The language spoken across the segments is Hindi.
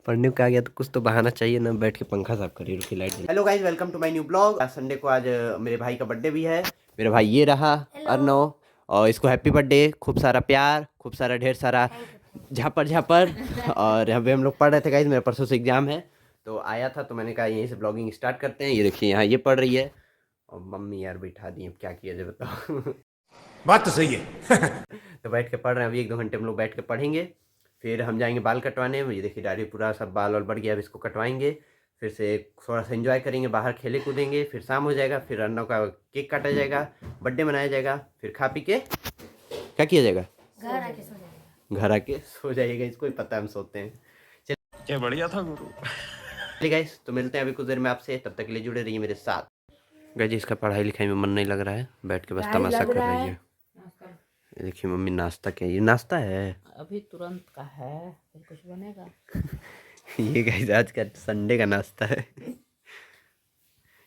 पढ़ने को आ गया तो कुछ तो बहाना चाहिए ना, बैठ के पंखा साफ करिए, रुकी light. Hello guys, welcome to my new blog. Sunday को आज मेरे भाई का बर्थडे भी है। मेरा भाई ये रहा अर्नव, और इसको हैप्पी बर्थडे, खूब सारा प्यार, खूब सारा ढेर सारा झापर झापर। और अभी हम लोग पढ़ रहे थे गाइस, मेरा परसों से एग्जाम है तो आया था, तो मैंने कहा यहीं से ब्लॉगिंग स्टार्ट करते हैं। ये देखिए यहाँ ये पढ़ रही है और मम्मी यार बैठा दी, अब क्या किया जाए बताओ। बात तो सही है। तो बैठ के पढ़ रहे हैं, अभी 1-2 घंटे हम लोग बैठ के पढ़ेंगे, फिर हम जाएंगे बाल कटवाने। ये देखिए डायरी पूरा सब बाल वाल बढ़ गया, अब इसको कटवाएंगे, फिर से थोड़ा सा एंजॉय करेंगे, बाहर खेले कूदेंगे, फिर शाम हो जाएगा, फिर अन्नों का केक काटा जाएगा, बर्थडे मनाया जाएगा, फिर खा पी के क्या किया जाएगा, घर आके सो जाएगा। घर आके सो जाइएगा। इसको ही पता है हम सोते हैं। क्या बढ़िया था गुरु। चलिए गाइस, तो मिलते हैं अभी कुछ देर में आपसे, तब तक के लिए जुड़े रहिए मेरे साथ। गाइस इसका पढ़ाई लिखाई में मन नहीं लग रहा है, बैठ के बस तमाशा कर रही है। ये देखिए मम्मी नाश्ता, क्या ये नाश्ता है? अभी तुरंत का है, फिर कुछ बनेगा। ये गाइस आज का संडे का नाश्ता है।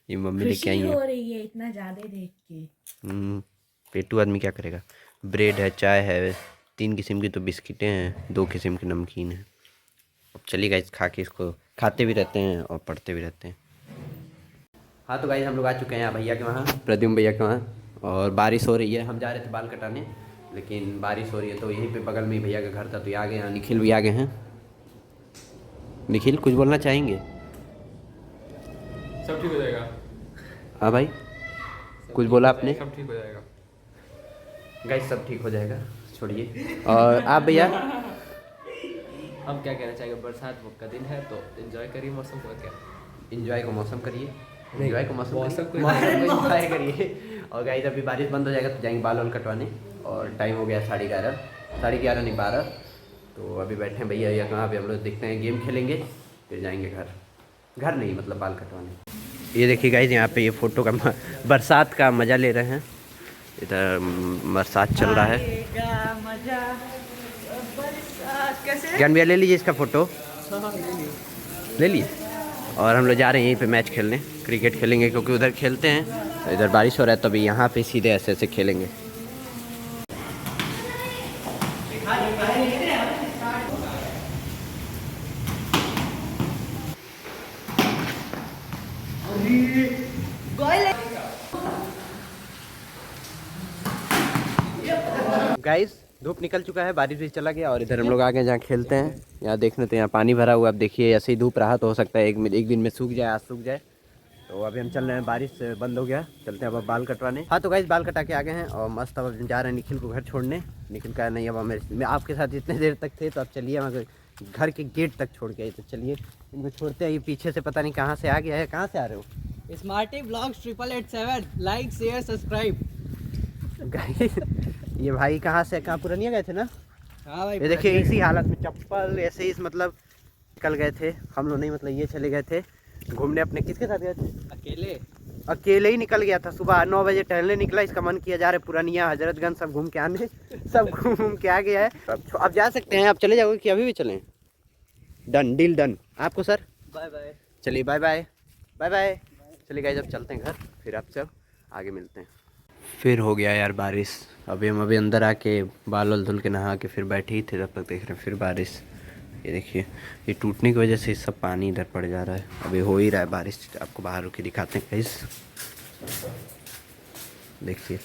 ये मम्मी लेके आई है। हो रही है इतना ज्यादा देख के। पेटू आदमी क्या करेगा। ब्रेड है, चाय है, 3 किस्म की तो बिस्किटें हैं, 2 किस्म की नमकीन है। अब चलिए गाइस खा के इसको खाते भी रहते हैं और पढ़ते भी रहते हैं। हाँ तो गाइस हम लोग आ चुके हैं यहाँ भैया के वहाँ, प्रद्युम्न भैया के वहाँ, और बारिश हो रही है। हम जा रहे थे बाल कटाने, लेकिन बारिश हो रही है तो यहीं पे बगल में ही भैया का घर था, तो ये आ गए हैं। निखिल भी आ गए हैं। निखिल कुछ बोलना चाहेंगे? सब ठीक हो जाएगा। हाँ भाई, कुछ बोला आपने? सब ठीक हो जाएगा गाइस सब ठीक हो जाएगा, छोड़िए। और आप भैया? हम क्या कहना चाहेंगे, बरसात का दिन है तो एंजॉय करिए मौसम को। क्या एंजॉय को मौसम करिए, एंजॉय को मौसम मौसम को एंजॉय करिए। और गाइस अभी बारिश बंद हो जाएगा तो जाएंगे बाल वाल कटवाने, और टाइम हो गया 11:30, 11:30 नहीं 12। तो अभी बैठे हैं भैया या कहाँ पे, हम लोग देखते हैं गेम खेलेंगे, फिर जाएंगे घर नहीं मतलब बाल कटवाने। ये देखिए गाइस यहाँ पे ये फ़ोटो का बरसात का मज़ा ले रहे हैं। इधर बरसात चल रहा है। ज्ञान भैया ले लीजिए इसका फ़ोटो, ले लिए। और हम लोग जा रहे हैं यहीं पे मैच खेलने, क्रिकेट खेलेंगे क्योंकि उधर खेलते हैं, इधर बारिश हो रहा है तो अभी यहाँ पे सीधे ऐसे ऐसे खेलेंगे। गाइस धूप निकल चुका है, बारिश भी चला गया, और इधर हम लोग आ गए जहाँ खेलते हैं। यहाँ देखने तो यहाँ पानी भरा हुआ, अब देखिए ऐसे ही धूप रहा तो हो सकता है एक दिन में सूख जाए, आज सूख जाए। तो अभी हम चल रहे हैं, बारिश बंद हो गया, चलते हैं अब बाल कटवाने। हाँ तो गाइस बाल कटा के आ गए हैं और मस्त अब जा रहे हैं निखिल को घर छोड़ने। निखिल का नहीं, अब मैं आपके साथ इतने देर तक थे तो अब चलिए हम घर के गेट तक छोड़ के आए, तो चलिए इनको छोड़ते हैं। ये पीछे से पता नहीं कहाँ से आ गया है, कहाँ से आ रहे हो? Smarty blogs 887, like share subscribe. Guys ये भाई कहाँ से, कहाँ पुरानिया गए थे ना? हाँ भाई, ये देखिए इसी हालत में चप्पल ऐसे ही मतलब निकल गए थे हम लोग, नहीं मतलब ये चले गए थे घूमने अपने। किसके साथ गए थे? अकेले ही निकल गया था। सुबह 9 बजे टहलने निकला, इसका मन किया जा रहे पुरानिया हजरतगंज सब घूम के आने, सब घूम के आ गया है। अब जा सकते हैं, आप चले जाओगे कि अभी भी चलें? Done, deal done. आपको सर? Bye bye. चलिए बाय बाय, बाय बाय। चलिए गाइस अब चलते हैं घर, फिर आपसे अब आगे मिलते हैं। फिर हो गया यार बारिश, अभी हम अंदर आके बाल वाल धुल के नहा के फिर बैठे ही थे, तब तक देख रहे हैं फिर बारिश। ये देखिए ये टूटने की वजह से सब पानी इधर पड़ जा रहा है, अभी हो ही रहा है बारिश। आपको बाहर रुके दिखाते हैं गाइस, देखिए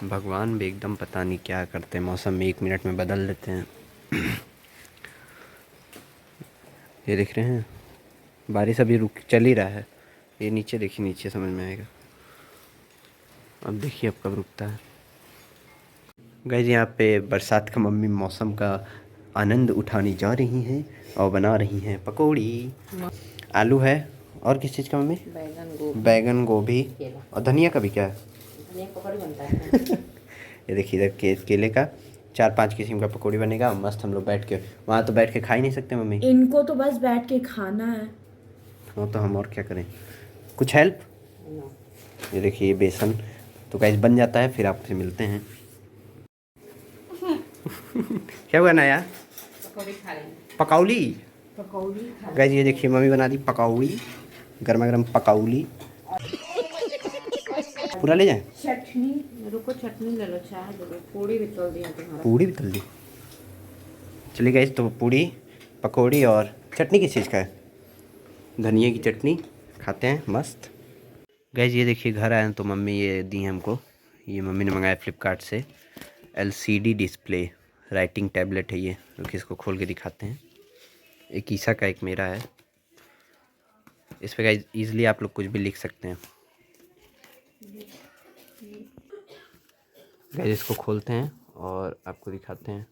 भगवान भी एकदम पता नहीं क्या करते हैं, मौसम में 1 मिनट में बदल देते हैं। ये देख रहे हैं बारिश अभी रुक चल ही रहा है। ये नीचे देखिए, नीचे समझ में आएगा, अब देखिए अब कब रुकता है। गाइस यहाँ पे बरसात का मम्मी मौसम का आनंद उठाने जा रही हैं और बना रही हैं पकौड़ी। आलू है और किस चीज़ का मम्मी? बैगन गोभी और धनिया का भी क्या है? धनिया पकौड़ी बनता है। ये देखिए इधर केले का 4-5 किस्म का पकौड़ी बनेगा मस्त। हम लोग बैठ के वहाँ तो बैठ के खा ही नहीं सकते मम्मी, इनको तो बस बैठ के खाना है। हाँ तो हम और क्या करें, कुछ हेल्प? ये देखिए ये बेसन तो गाइस बन जाता है, फिर आपसे मिलते हैं। क्या हुआ ना यार? पकौड़ी खा लेंगे। पकौड़ी गाइस, ये देखिए मम्मी बना दी पकौड़ी, गर्मा गर्म पकौड़ी। पूरा ले जाए? चटनी रुको, चटनी ले लो, चाय ले लो, पूड़ी भी तल दी है तुम्हारा। पूड़ी भी तल दी। चलिए गाइस तो पूड़ी पकौड़ी और चटनी किस चीज़ का है? धनिया की चटनी खाते हैं मस्त। गाइस ये देखिए घर आए हैं तो मम्मी ये दी हैं हमको। ये मम्मी ने मंगाया फ्लिपकार्ट से। LCD डिस्प्ले राइटिंग टैबलेट है ये। क्योंकि इसको खोल के दिखाते हैं। एक ईसा का एक मेरा है। इस पर गाइस ईजिली आप लोग कुछ भी लिख सकते हैं। गाइस इसको खोलते हैं और आपको दिखाते हैं।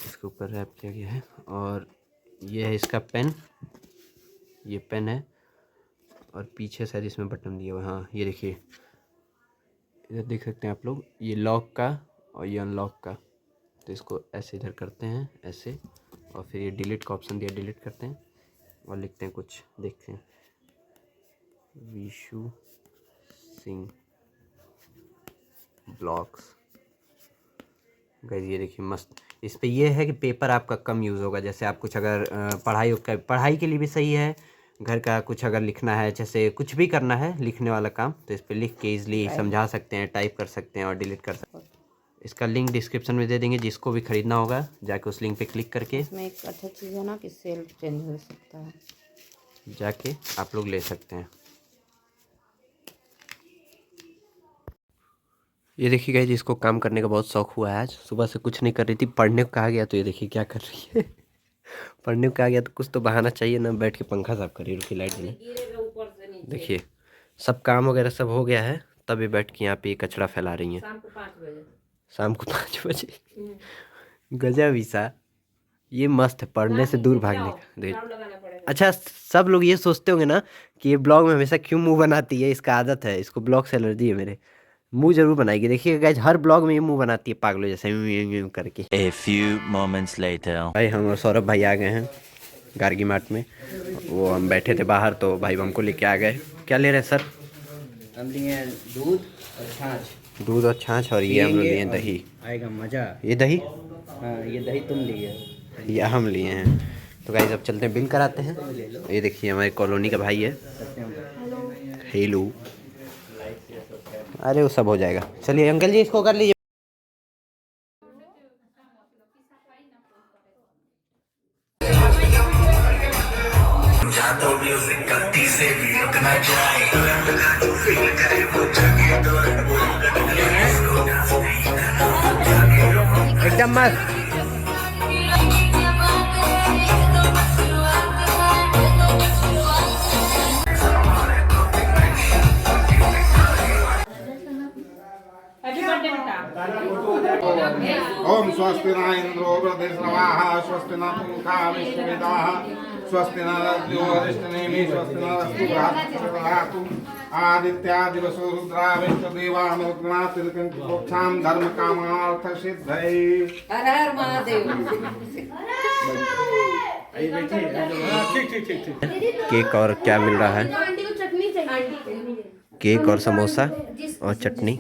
इसके ऊपर रैप किया गया है और ये है इसका पेन। ये पेन है और पीछे शायद इसमें बटन दिया हुआ है। हाँ ये देखिए, इधर देख सकते हैं आप लोग, ये लॉक का और ये अनलॉक का। तो इसको ऐसे इधर करते हैं ऐसे और फिर ये डिलीट का ऑप्शन दिया, डिलीट करते हैं और लिखते हैं कुछ, देखते हैं विशु सिंह ब्लॉग्स। गाइस ये देखिए मस्त। इस पे ये है कि पेपर आपका कम यूज़ होगा। जैसे आप कुछ अगर पढ़ाई के लिए भी सही है। घर का कुछ अगर लिखना है, जैसे कुछ भी करना है लिखने वाला काम, तो इस पे लिख के ईजिली समझा सकते हैं, टाइप कर सकते हैं और डिलीट कर सकते हैं। इसका लिंक डिस्क्रिप्शन में दे देंगे, जिसको भी ख़रीदना होगा जाके उस लिंक पे क्लिक करके इसमें एक अच्छा चीज़ है ना कि सेल चेंज हो सकता है, जाके आप लोग ले सकते हैं। ये देखिए गाइस जिसको काम करने का बहुत शौक हुआ है। आज सुबह से कुछ नहीं कर रही थी, पढ़ने को कहा गया तो ये देखिए क्या कर रही है। पढ़ने को कहा गया तो कुछ तो बहाना चाहिए ना। बैठ के पंखा साफ कर रही है, रुकी लाइट जले। देखिए सब काम वगैरह सब हो गया है, तभी बैठ के यहाँ पे कचरा फैला रही हैं। शाम को 5 बजे। गजब ईसा, ये मस्त है पढ़ने से दूर भागने का। देख अच्छा, सब लोग ये सोचते होंगे ना कि ये ब्लॉग में हमेशा क्यों मुंह बनाती है। इसका आदत है, इसको ब्लॉग से एलर्जी है। मेरे मुंह जरूर बनाएगी। देखिए गाइस हर ब्लॉग में ये मुंह बनाती है पागलों जैसे यूं करके। A few moments later. भाई हम और सौरभ भाई आ गए हैं गार्गी मार्ट में। वो हम बैठे थे बाहर तो भाई हमको लेके आ गए। क्या ले रहे हैं सर? हम लिए दूध और छाछ। दूध और छाछ और ये हम लोग लिए दही। आएगा मजा। ये दही? हाँ ये दही तुम लिए, ये हम लिए हैं। तो गाइस अब चलते हैं, बिल कराते हैं। ये देखिए हमारे कॉलोनी का भाई है। हेलो। अरे वो सब हो जाएगा। चलिए अंकल जी इसको कर लीजिए। एकदम मस्त। ओम स्वस्ति न इंद्रो वृद्धश्रवाः स्वस्ति न पूषा विश्ववेदाः स्वस्ति न रज्जो अरिष्टनेमि स्वस्ति न रस्तु बृहस्पतिर्दधातु आदित्या दिवसो रुद्रा विश्वदेवानुग्रहा तिलकं धर्म कामार्थ सिद्धये। हर हर महादेव। केक और क्या मिल रहा है? केक और समोसा और चटनी।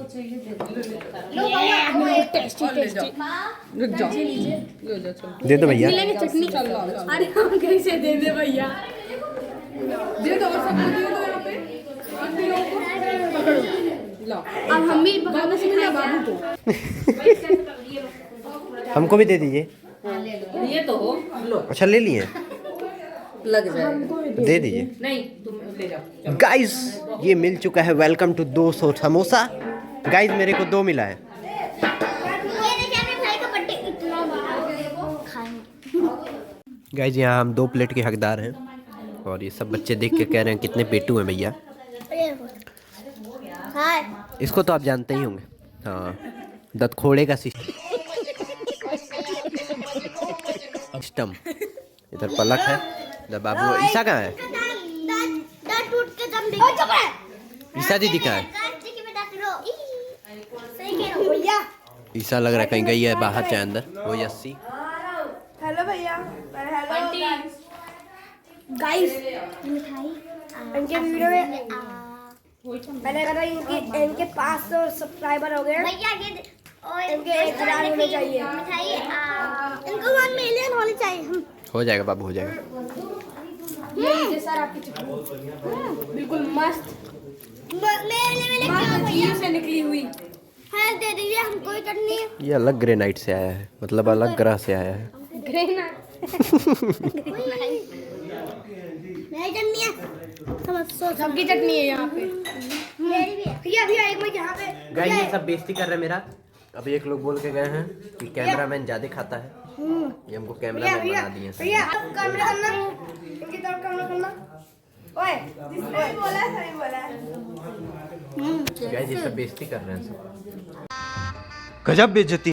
दे दो भैया। चटनी। अरे हम कैसे दे दे भैया? दे दो और सबको दे दो यहाँ पे। अब हम भी बाबू से मिला बाबू को। हमको भी दे दीजिए। ये तो हो लो। अच्छा ले लिए? लग जाएगा। दे दीजिए। नहीं तुम ले जाओ। गाइस ये मिल चुका है। Welcome to 200 samosa. गाइस मेरे को 2 मिला है। गाइस यहाँ हम 2 प्लेट के हकदार हैं और ये सब बच्चे देख के कह रहे हैं कितने पेटू हैं भैया। इसको तो आप जानते ही होंगे। हाँ दतखोड़े का सिस्टम। इधर पलक है, इधर बाबू। ईसा कहाँ है? ईसा दीदी कहाँ है? ईसा लग रहा है कहीं गई है बाहर चाहे अंदर। वो यस्सी। हेलो भैया। गाइस इनके वीडियो में मैंने कहा इनके 500 सब्सक्राइबर हो गए भैया। ये इनके 1000 होने चाहिए। इनको 1 मिलियन होने चाहिए। हो जाएगा बाबू, हो जाएगा। ये सर आपकी चटनी बिल्कुल मस्त मेरे से निकली हुई है। दे दीजिए हमको चटनी। ये अलग ग्रेनाइट से आया है, मतलब अलग ग्रह से आया है। ग्रेनाइट सबकी चटनी है यहाँ पे। मेरी भी है। भैया एक मिनट यहाँ पे। गाइस ये सब बेइज्जती कर रहे हैं मेरा। अभी एक लोग बोल के गए हैं कि कैमरामैन ज्यादा खाता है, ये हमको कैमरामैन बना दिए हैं। भैया कैमरा करना, इनकी तरफ कैमरा करना। ओए जिसने बोला सही बोला। गाइस ये सब बेइज्जती कर रहे हैं सब। गजब बेइज्जती।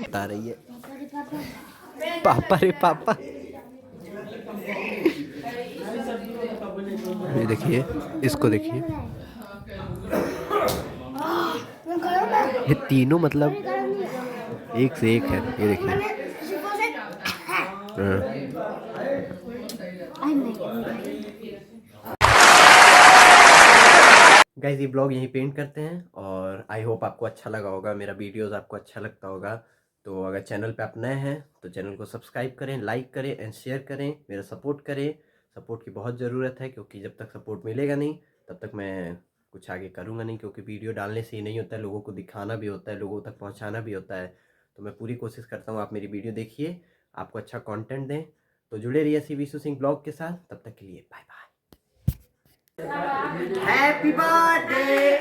बता रही है पापा रे पापा। ये देखिए, इसको देखिए, ये तीनों मतलब एक से एक है। ये देखिए गाइस ये ब्लॉग यहीं पेंट करते हैं और आई होप आपको अच्छा लगा होगा, मेरा वीडियोस आपको अच्छा लगता होगा। तो अगर चैनल पे आप नए हैं तो चैनल को सब्सक्राइब करें, लाइक करें एंड शेयर करें, मेरा सपोर्ट करें। सपोर्ट की बहुत ज़रूरत है क्योंकि जब तक सपोर्ट मिलेगा नहीं तब तक मैं कुछ आगे करूँगा नहीं, क्योंकि वीडियो डालने से ही नहीं होता है, लोगों को दिखाना भी होता है, लोगों तक पहुँचाना भी होता है। तो मैं पूरी कोशिश करता हूँ आप मेरी वीडियो देखिए, आपको अच्छा कंटेंट दें। तो जुड़े रहिए सी विशु सिंह ब्लॉग के साथ, तब तक के लिए बाय बाय। Happy birthday